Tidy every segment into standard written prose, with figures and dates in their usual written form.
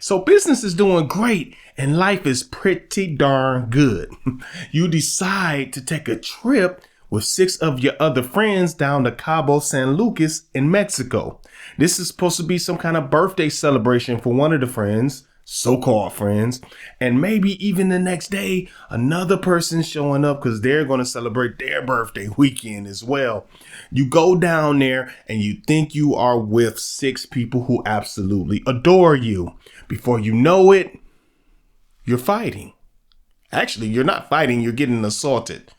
So business is doing great and life is pretty darn good. You decide to take a trip with 6 of your other friends down to Cabo San Lucas in Mexico. This is supposed to be some kind of birthday celebration for one of the friends, so-called friends, and maybe even the next day, another person showing up because they're going to celebrate their birthday weekend as well. You go down there and you think you are with 6 people who absolutely adore you. Before you know it, you're fighting. Actually, you're not fighting, you're getting assaulted.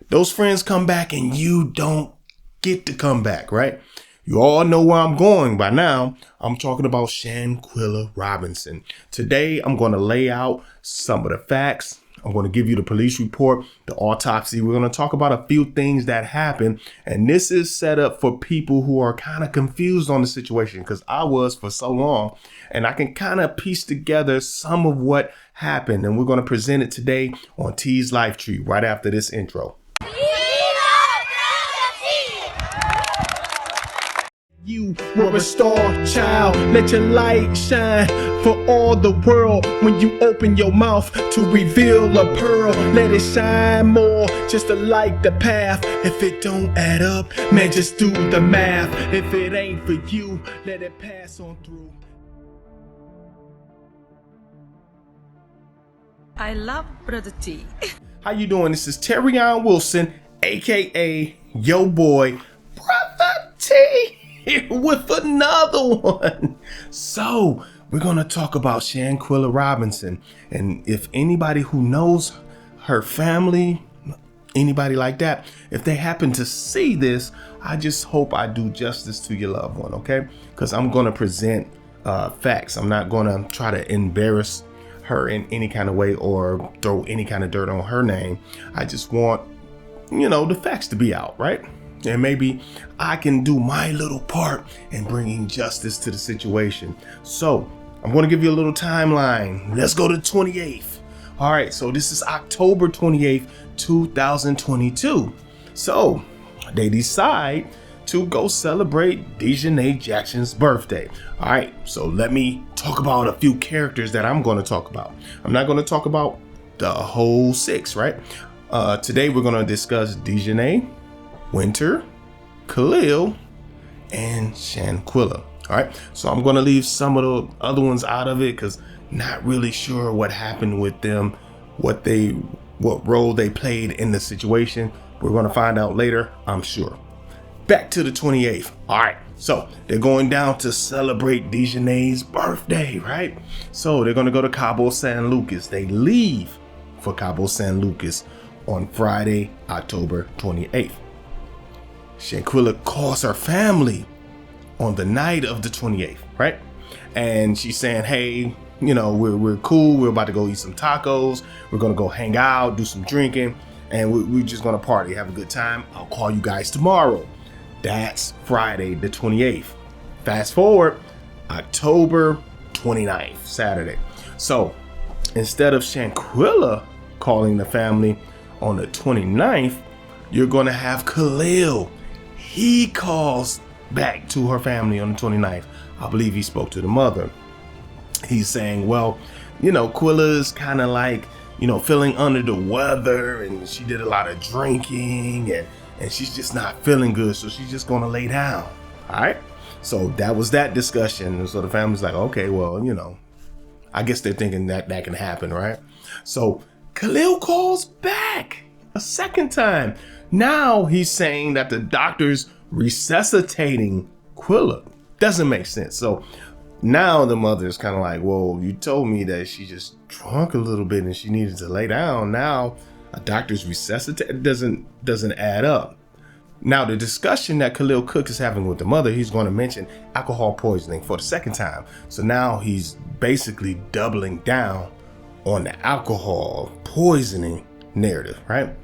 Those friends come back and you don't get to come back, right? You all know where I'm going by now. I'm talking about Shanquella Robinson. Today, I'm going to lay out some of the facts. I'm going to give you the police report, the autopsy. We're going to talk about a few things that happened. And this is set up for people who are kind of confused on the situation, because I was for so long. And I can kind of piece together some of what happened. And we're going to present it today on T's Life Tree right after this intro. You were a star child, let your light shine for all the world. When you open your mouth to reveal a pearl, let it shine more, just to light the path. If it don't add up, man, just do the math. If it ain't for you, let it pass on through. I love Brotha T. How you doing? This is Terrion Wilson, aka yo boy Brotha T, here with another one. So we're gonna talk about Shanquella Robinson, and if anybody who knows her family, anybody like that, if they happen to see this, I just hope I do justice to your loved one, okay? Because I'm gonna present facts. I'm not gonna try to embarrass her in any kind of way or throw any kind of dirt on her name. I just want, the facts to be out, right? And maybe I can do my little part in bringing justice to the situation. So I'm going to give you a little timeline. Let's go to 28th. All right, so this is October 28th, 2022. So they decide to go celebrate Dejanay Jackson's birthday. All right, so let me talk about a few characters that I'm going to talk about. I'm not going to talk about the whole 6, right? Today we're going to discuss Dejanay, Winter, Khalil, and Shanquella. All right, so I'm going to leave some of the other ones out of it because not really sure what happened with them, what role they played in the situation. We're going to find out later, I'm sure. Back to the 28th. All right, so they're going down to celebrate Dejanay's birthday, right? So they're going to go to Cabo San Lucas. They leave for Cabo San Lucas on Friday, October 28th. Shanquella calls her family on the night of the 28th, right? And she's saying, hey, we're cool. We're about to go eat some tacos. We're going to go hang out, do some drinking, and we're just going to party, have a good time. I'll call you guys tomorrow. That's Friday the 28th. Fast forward, October 29th, Saturday. So instead of Shanquella calling the family on the 29th, you're going to have Khalil. He calls back to her family on the 29th. I believe he spoke to the mother. He's saying, well, Quilla is kind of like, feeling under the weather, and she did a lot of drinking, and she's just not feeling good, so she's just gonna lay down. All right, so that was that discussion. And so the family's like, okay, well, I guess they're thinking that can happen, right? So Khalil calls back a second time. Now he's saying that the doctor's resuscitating Quilla. Doesn't make sense. So now the mother's kind of like, well, you told me that she just drunk a little bit and she needed to lay down. Now a doctor's resuscitating doesn't add up. Now the discussion that Khalil Cook is having with the mother, he's going to mention alcohol poisoning for the second time. So now he's basically doubling down on the alcohol poisoning narrative, right?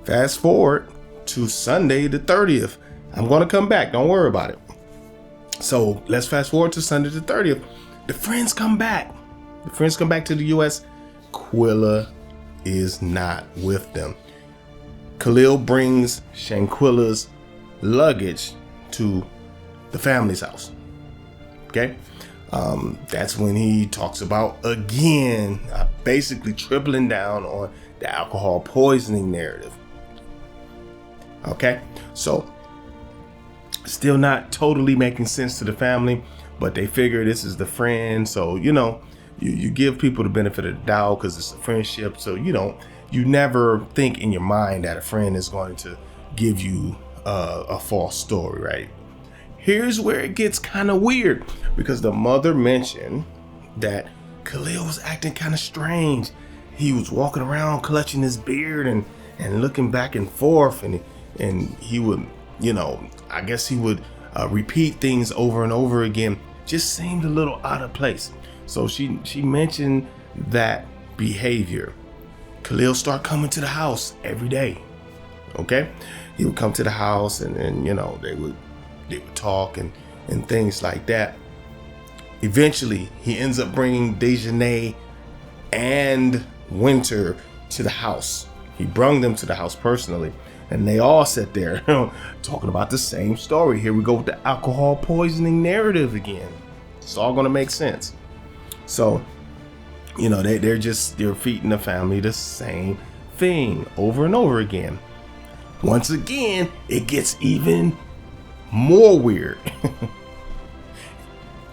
Fast forward to Sunday the 30th. I'm going to come back. Don't worry about it. So let's fast forward to Sunday the 30th. The friends come back. The friends come back to the U.S. Quilla is not with them. Khalil brings Shanquella's luggage to the family's house. Okay. That's when he talks about, again, basically tripling down on the alcohol poisoning narrative. Okay, so still not totally making sense to the family, but they figure this is the friend. So, you give people the benefit of the doubt because it's a friendship. So you never think in your mind that a friend is going to give you a false story, right? Here's where it gets kind of weird, because the mother mentioned that Khalil was acting kind of strange. He was walking around clutching his beard and looking back and forth, and he would, I guess he would repeat things over and over again. Just seemed a little out of place. So she mentioned that behavior. Khalil started coming to the house every day. Okay, he would come to the house and they would talk and things like that. Eventually, he ends up bringing Dejanay and Winter to the house. He brought them to the house personally, and they all sat there talking about the same story. Here we go with the alcohol poisoning narrative again. It's all going to make sense. So, they're feeding the family the same thing over and over again. Once again, it gets even more weird.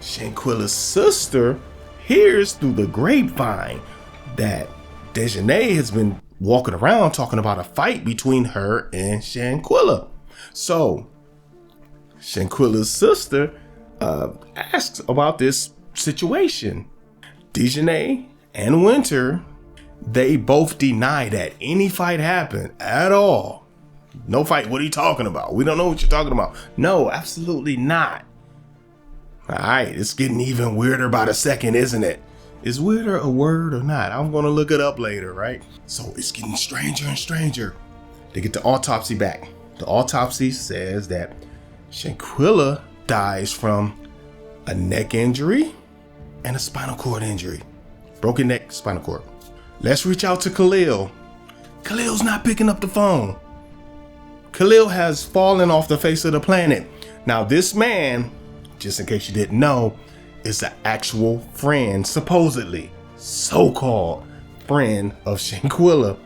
Shanquella's sister hears through the grapevine that Dejanay has been walking around talking about a fight between her and Shanquella. So Shanquella's sister asks about this situation. Dejanay and Winter, they both deny that any fight happened at all. No fight. What are you talking about? We don't know what you're talking about. No, absolutely not. All right, it's getting even weirder by the second, isn't it? Is weirder a word or not? I'm going to look it up later, right? So it's getting stranger and stranger. They get the autopsy back. The autopsy says that Shanquella dies from a neck injury and a spinal cord injury. Broken neck, spinal cord. Let's reach out to Khalil. Khalil's not picking up the phone. Khalil has fallen off the face of the planet. Now, this man, just in case you didn't know, is an actual friend, supposedly so-called friend of Shanquella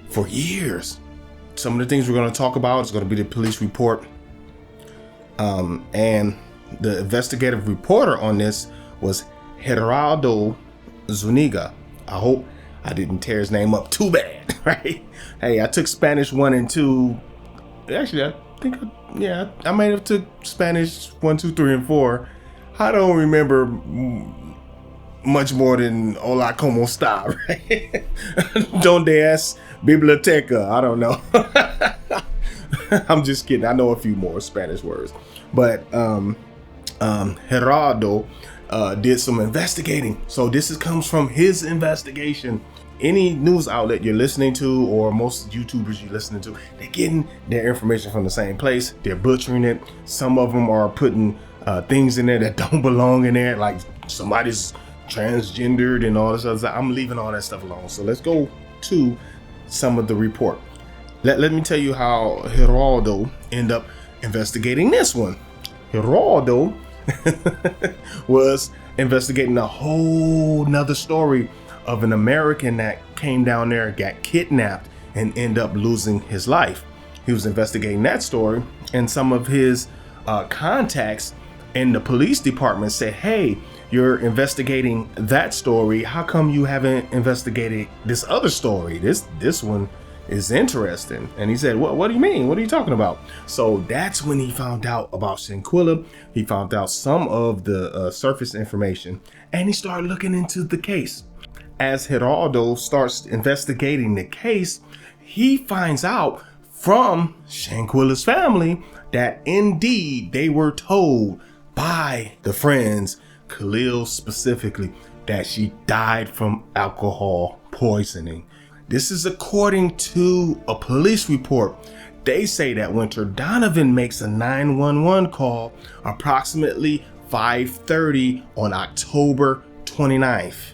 for years. Some of the things we're going to talk about is going to be the police report. And the investigative reporter on this was Gerardo Zuniga. I hope I didn't tear his name up too bad, right? Hey, I took Spanish 1 and 2. Actually, I think, I might have took Spanish 1, 2, 3, and 4. I don't remember much more than Hola, ¿cómo está, right? Donde es biblioteca? I don't know. I'm just kidding. I know a few more Spanish words. But Gerardo did some investigating. So this comes from his investigation. Any news outlet you're listening to, or most YouTubers you're listening to, they're getting their information from the same place. They're butchering it. Some of them are putting things in there that don't belong in there, like somebody's transgendered and all this other stuff. I'm leaving all that stuff alone. So let's go to some of the report. Let me tell you how Gerardo ended up investigating this one. Gerardo was investigating a whole nother story of an American that came down there, got kidnapped, and ended up losing his life. He was investigating that story, and some of his contacts in the police department said, hey, you're investigating that story. How come you haven't investigated this other story? This one is interesting. And he said, what do you mean? What are you talking about? So that's when he found out about Shanquella. He found out some of the surface information, and he started looking into the case. As Gerardo starts investigating the case, he finds out from Shanquella's family that indeed they were told by the friends, Khalil specifically, that she died from alcohol poisoning. This is according to a police report. They say that Winter Donovan makes a 911 call approximately 5:30 on October 29th.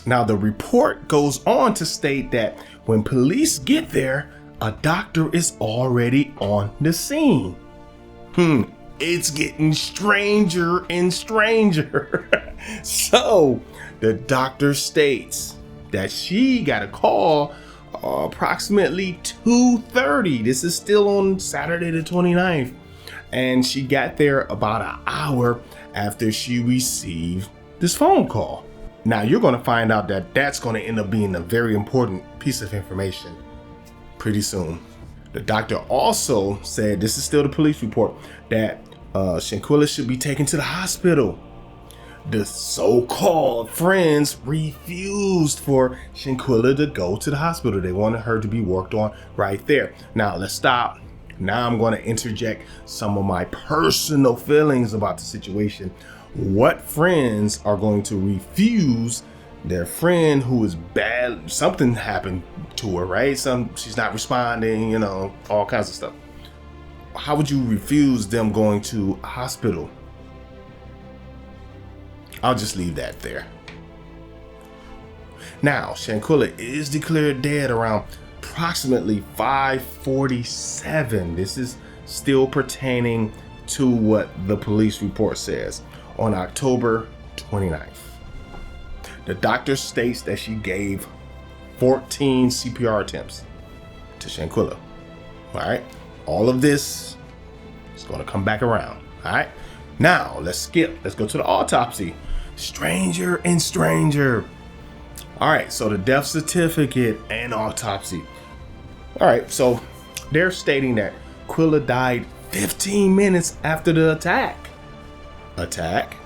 Now, the report goes on to state that when police get there, a doctor is already on the scene. it's getting stranger and stranger. So the doctor states that she got a call approximately 2:30. This is still on Saturday the 29th. And she got there about an hour after she received this phone call. Now you're going to find out that that's going to end up being a very important piece of information pretty soon. The doctor also said, this is still the police report, that Shanquella should be taken to the hospital. The so-called friends refused for Shanquella to go to the hospital. They wanted her to be worked on right there. Now let's stop. Now I'm going to interject some of my personal feelings about the situation. What friends are going to refuse their friend who is bad? Something happened to her, right? She's not responding, you know, all kinds of stuff. How would you refuse them going to a hospital? I'll just leave that there. Now, Shanquella is declared dead around approximately 5:47. This is still pertaining to what the police report says on October 29th. The doctor states that she gave 14 CPR attempts to Shanquella. All right. All of this is going to come back around. All right. Now let's skip. Let's go to the autopsy. Stranger and stranger. All right. So the death certificate and autopsy. All right. So they're stating that Quilla died 15 minutes after the attack. Attack?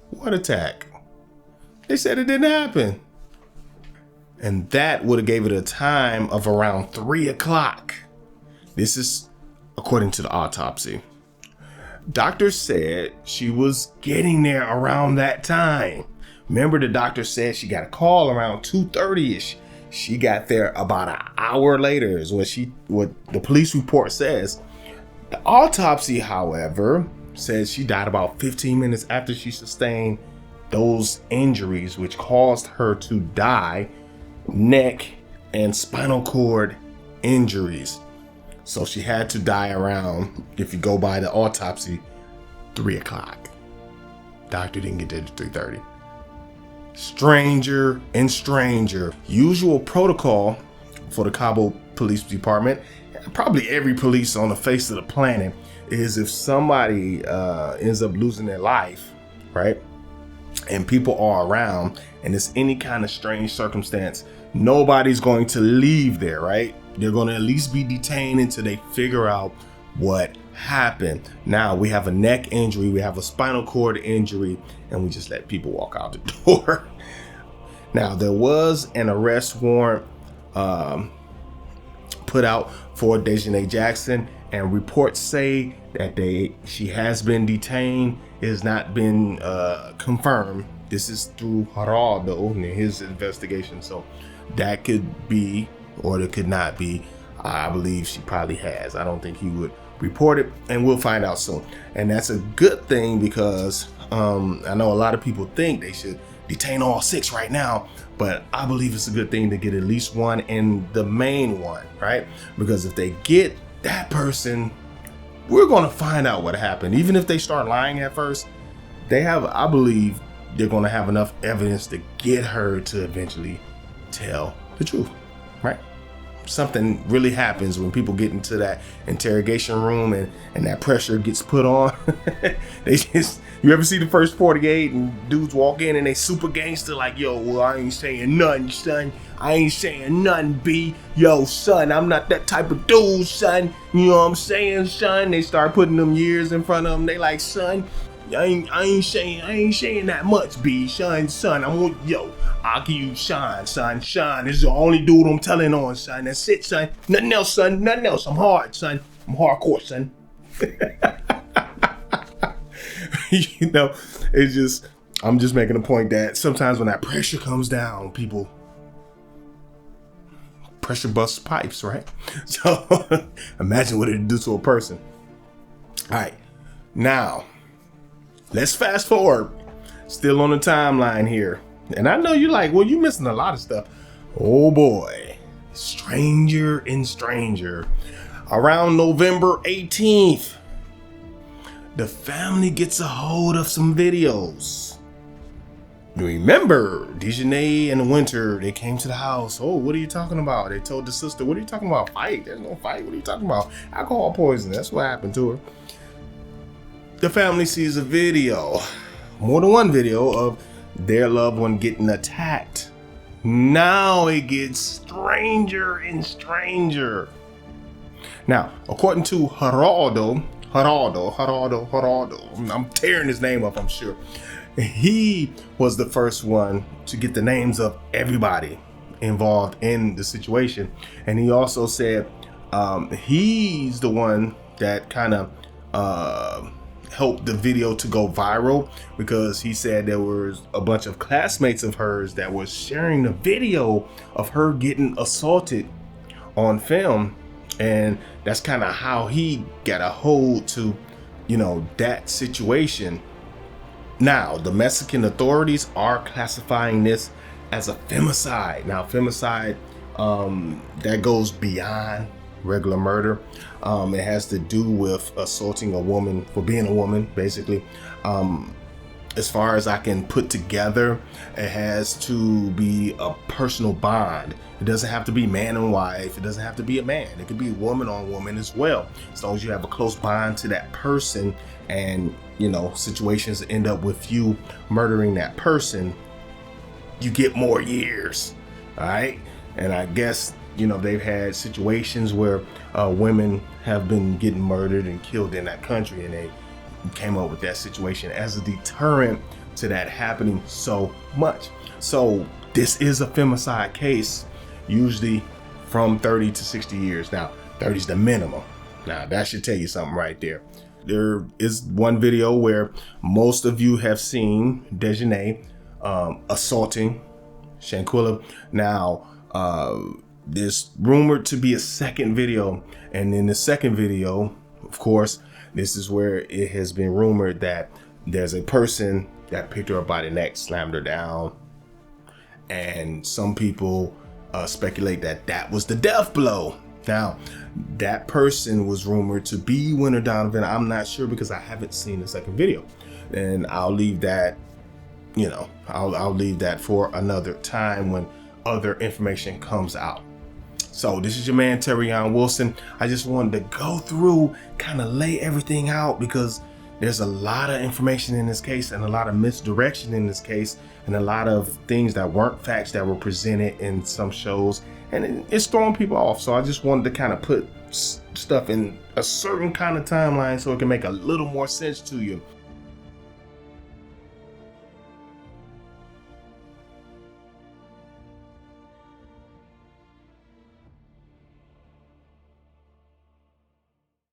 What attack? They said it didn't happen. And that would have gave it a time of around 3 o'clock. This is according to the autopsy. Doctor said she was getting there around that time. Remember, the doctor said she got a call around 2:30ish. She got there about an hour later is what the police report says. The autopsy, however, says she died about 15 minutes after she sustained those injuries, which caused her to die, neck and spinal cord injuries. So she had to die around, if you go by the autopsy, 3 o'clock. Doctor didn't get there to 3:30. Stranger and stranger. Usual protocol for the Cabo Police Department, probably every police on the face of the planet, is if somebody ends up losing their life, right, and people are around and it's any kind of strange circumstance, nobody's going to leave there, right? They're going to at least be detained until they figure out what happened. Now we have a neck injury, we have a spinal cord injury, and we just let people walk out the door. Now there was an arrest warrant put out for Dejanay Jackson, and reports say that she has been detained. It has not been confirmed. This is through Geraldo and his investigation, so that could be or it could not be. I believe she probably has. I don't think he would report it, and we'll find out soon. And that's a good thing because I know a lot of people think they should detain all 6 right now, but I believe it's a good thing to get at least one, and the main one, right? Because if they get that person, we're going to find out what happened. Even if they start lying at first, I believe they're going to have enough evidence to get her to eventually tell the truth, right? Something really happens when people get into that interrogation room and that pressure gets put on. You ever see the first 48 and dudes walk in and they super gangster like, yo, well, I ain't saying nothing, son. I ain't saying nothing, B. Yo, son, I'm not that type of dude, son. You know what I'm saying, son? They start putting them years in front of them. They like, son, I ain't saying that much, B. Son, I'll give you Sean, son. Sean is the only dude I'm telling on, son. That's it, son. Nothing else, son. Nothing else. I'm hard, son. I'm hardcore, son. You know, I'm just making a point that sometimes when that pressure comes down, pressure busts pipes, right? So imagine what it'd do to a person. All right, now let's fast forward. Still on the timeline here. And I know you're like, well, you're missing a lot of stuff. Oh boy, stranger and stranger. Around November 18th, the family gets a hold of some videos. Remember, Dejanay and Winter, they came to the house. Oh, what are you talking about? They told the sister, what are you talking about? Fight. There's no fight. What are you talking about? Alcohol poisoning. That's what happened to her. The family sees a video, more than one video, of their loved one getting attacked. Now it gets stranger and stranger. Now, according to Geraldo, I'm tearing his name up, I'm sure. He was the first one to get the names of everybody involved in the situation. And he also said he's the one that kind of helped the video to go viral, because he said there was a bunch of classmates of hers that was sharing the video of her getting assaulted on film. And that's kind of how he got a hold to, that situation. Now, the Mexican authorities are classifying this as a femicide. Now, femicide, that goes beyond regular murder. It has to do with assaulting a woman for being a woman, basically. As far as I can put together, it has to be a personal bond. It doesn't have to be man and wife. It doesn't have to be a man. It could be woman on woman as well. As long as you have a close bond to that person, and situations end up with you murdering that person, you get more years. All right. And I guess they've had situations where women have been getting murdered and killed in that country, and they came up with that situation as a deterrent to that happening so much. So this is a femicide case, usually from 30 to 60 years. Now, 30 is the minimum. Now, that should tell you something right there. There is one video where most of you have seen Dejanay assaulting Shanquella. Now, there's rumored to be a second video, and in the second video, of course, this is where it has been rumored that there's a person that picked her up by the neck, slammed her down, and some people speculate that that was the death blow. Now, that person was rumored to be Winter Donovan. I'm not sure, because I haven't seen the second video, and I'll leave that, I'll leave that for another time when other information comes out. So this is your man, Terrion Wilson. I just wanted to go through, kind of lay everything out, because there's a lot of information in this case and a lot of misdirection in this case, and a lot of things that weren't facts that were presented in some shows, and it's throwing people off. So I just wanted to kind of put stuff in a certain kind of timeline so it can make a little more sense to you.